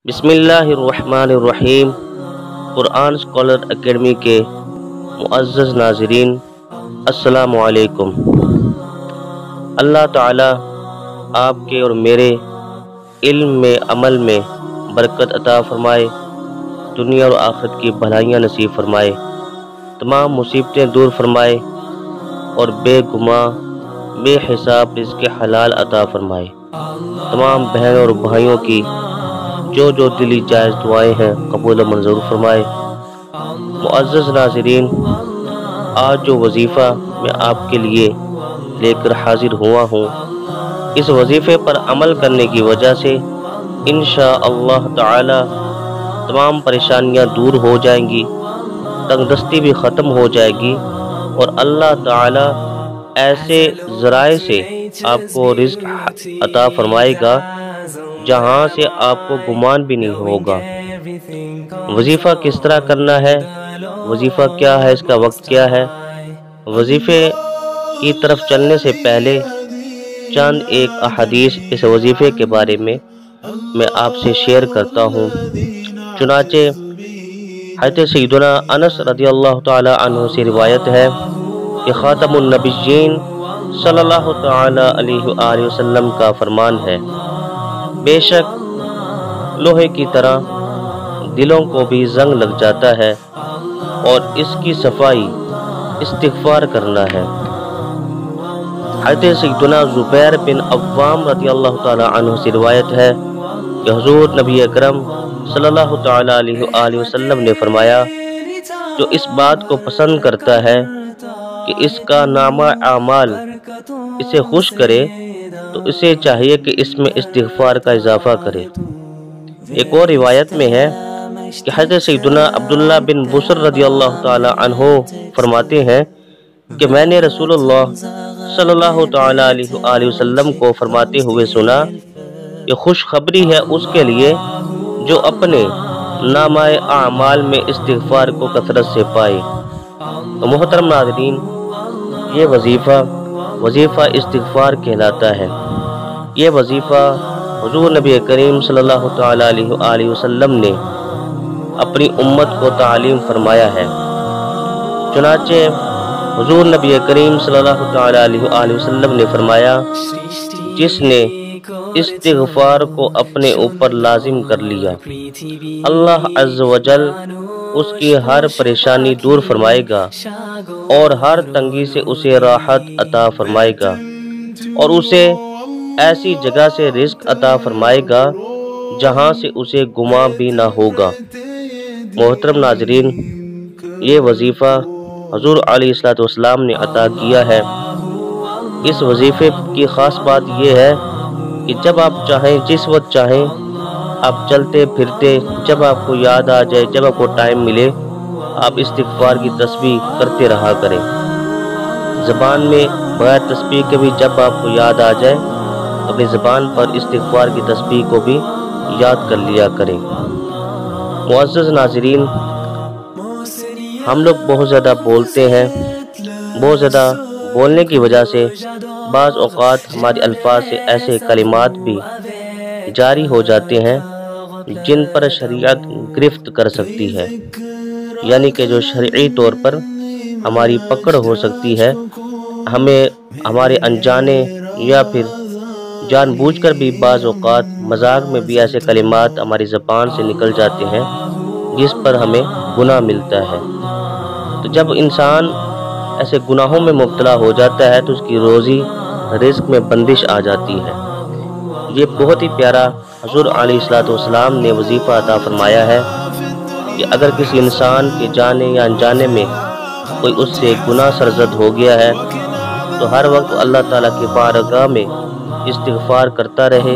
بسم اللہ الرحمن الرحیم۔ قرآن اسکالر اکیڈمی کے معزز ناظرین، السلام علیکم۔ اللہ تعالی آپ کے اور میرے علم میں، عمل میں برکت عطا فرمائے، دنیا اور آخرت کی بھلائیاں نصیب فرمائے، تمام مصیبتیں دور فرمائے اور بے گماں بے حساب رزق حلال عطا فرمائے۔ تمام بہنوں اور بھائیوں کی جو دلی جائز دعائیں ہیں قبول و منظور فرمائے۔ معزز ناظرین، آج جو وظیفہ میں آپ کے لیے لے کر حاضر ہوا ہوں، اس وظیفے پر عمل کرنے کی وجہ سے انشاءاللہ تعالی تمام پریشانیاں دور ہو جائیں گی، تنگ دستی بھی ختم ہو جائے گی اور اللہ تعالی ایسے ذرائع سے آپ کو رزق عطا فرمائے گا جہاں سے آپ کو گمان بھی نہیں ہوگا۔ وظیفہ کس طرح کرنا ہے، وظیفہ کیا ہے، اس کا وقت کیا ہے، وظیفے کی طرف چلنے سے پہلے چند ایک احادیث اس وظیفے کے بارے میں آپ سے شیئر کرتا ہوں۔ چنانچہ حضرت سیدنا انس رضی اللہ تعالی عنہ سے روایت ہے کہ خاتم النبیین صلی اللہ تعالی علیہ وآلہ وسلم کا فرمان ہے، بے شک لوہے کی طرح دلوں کو بھی زنگ لگ جاتا ہے اور اس کی صفائی استغفار کرنا ہے۔ حضرت سیدنا زبیر بن عوام رضی اللہ تعالی عنہ سے روایت ہے کہ حضور نبی اکرم صلی اللہ تعالی علیہ وآلہ وسلم نے فرمایا، جو اس بات کو پسند کرتا ہے کہ اس کا نامہ اعمال اسے خوش کرے تو اسے چاہیے کہ اس میں استغفار کا اضافہ کرے۔ ایک اور روایت میں ہے کہ حضرت سیدنا عبداللہ بن بصر رضی اللہ تعالی عنہ فرماتے ہیں کہ میں نے رسول اللہ صلی اللہ تعالی علیہ وآلہ وسلم کو فرماتے ہوئے سنا کہ خوشخبری ہے اس کے لیے جو اپنے نامہ اعمال میں استغفار کو کثرت سے پائے۔ تو محترم ناظرین، یہ وظیفہ استغفار کہلاتا ہے۔ یہ وظیفہ حضور نبی کریم صلی اللہ تعالی علیہ وآلہ وسلم نے اپنی امت کو تعلیم فرمایا ہے۔ چنانچہ حضور نبی کریم صلی اللہ تعالی علیہ وآلہ وسلم نے فرمایا، جس نے استغفار کو اپنے اوپر لازم کر لیا، اللہ عز و جل اس کی ہر پریشانی دور فرمائے گا اور ہر تنگی سے اسے راحت عطا فرمائے گا اور اسے ایسی جگہ سے رزق عطا فرمائے گا جہاں سے اسے گمان بھی نہ ہوگا۔ محترم ناظرین، یہ وظیفہ حضور علیہ السلام نے عطا کیا ہے۔ اس وظیفے کی خاص بات یہ ہے کہ جب آپ چاہیں، جس وقت چاہیں، آپ چلتے پھرتے، جب آپ کو یاد آ جائے، جب آپ کو ٹائم ملے، آپ استغفار کی تسبیح کرتے رہا کریں۔ زبان میں بغیر تسبیح کے بھی جب آپ کو یاد آ جائے، اپنی زبان پر استغفار کی تسبیح کو بھی یاد کر لیا کریں۔ معزز ناظرین، ہم لوگ بہت زیادہ بولتے ہیں، بہت زیادہ بولنے کی وجہ سے بعض اوقات ہمارے الفاظ سے ایسے کلمات بھی جاری ہو جاتے ہیں جن پر شریعت گرفت کر سکتی ہے، یعنی کہ جو شرعی طور پر ہماری پکڑ ہو سکتی ہے۔ ہمیں ہمارے انجانے یا پھر جان بوجھ کر بھی بعض اوقات مذاق میں بھی ایسے کلمات ہماری زبان سے نکل جاتے ہیں جس پر ہمیں گناہ ملتا ہے۔ تو جب انسان ایسے گناہوں میں مبتلا ہو جاتا ہے تو اس کی روزی رزق میں بندش آ جاتی ہے۔ یہ بہت ہی پیارا حضور علیہ السلام نے وظیفہ عطا فرمایا ہے کہ اگر کسی انسان کے جانے یا انجانے میں کوئی اس سے گناہ سرزد ہو گیا ہے تو ہر وقت اللہ تعالیٰ کی بارگاہ میں استغفار کرتا رہے،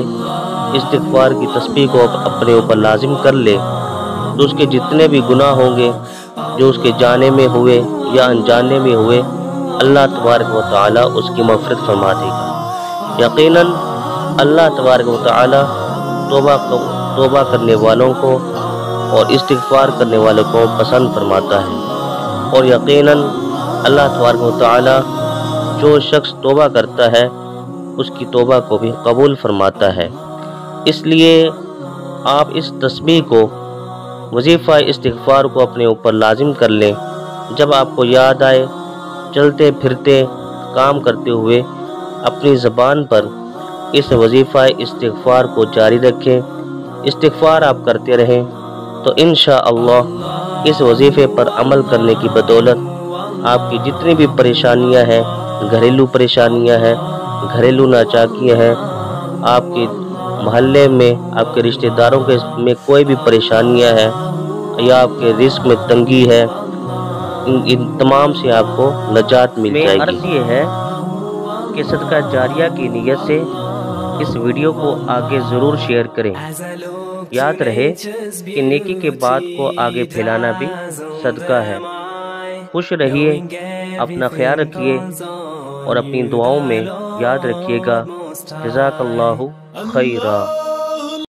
استغفار کی تسبیح کو اپنے اوپر لازم کر لے، تو اس کے جتنے بھی گناہ ہوں گے جو اس کے جانے میں ہوئے یا انجانے میں ہوئے، اللہ تبارک و تعالیٰ اس کی مغفرت فرما دے گا۔ یقیناً اللہ تبارک و تعالیٰ توبہ کرنے والوں کو اور استغفار کرنے والوں کو پسند فرماتا ہے، اور یقیناً اللہ تبارک و تعالیٰ جو شخص توبہ کرتا ہے اس کی توبہ کو بھی قبول فرماتا ہے۔ اس لیے آپ اس تسبیح کو وظیفہ استغفار کو اپنے اوپر لازم کر لیں۔ جب آپ کو یاد آئے، چلتے پھرتے کام کرتے ہوئے اپنی زبان پر اس وظیفہ استغفار کو جاری رکھیں۔ استغفار آپ کرتے رہیں تو انشاءاللہ اس وظیفے پر عمل کرنے کی بدولت آپ کی جتنی بھی پریشانیاں ہیں، گھریلو پریشانیاں ہیں، گھریلو ناچاکیاں ہیں، آپ کے محلے میں آپ کے رشتہ داروں کے میں کوئی بھی پریشانیاں ہیں یا آپ کے رزق میں تنگی ہے، ان تمام سے آپ کو نجات مل جائے گی۔ عرض یہ ہے کہ صدقہ جاریہ کی نیت سے اس ویڈیو کو آگے ضرور شیئر کریں۔ یاد رہے کہ نیکی کے بات کو آگے پھیلانا بھی صدقہ ہے۔ خوش رہیے، اپنا خیال رکھیے اور اپنی دعاؤں میں یاد رکھیے گا۔ جزاک اللہ خیرا۔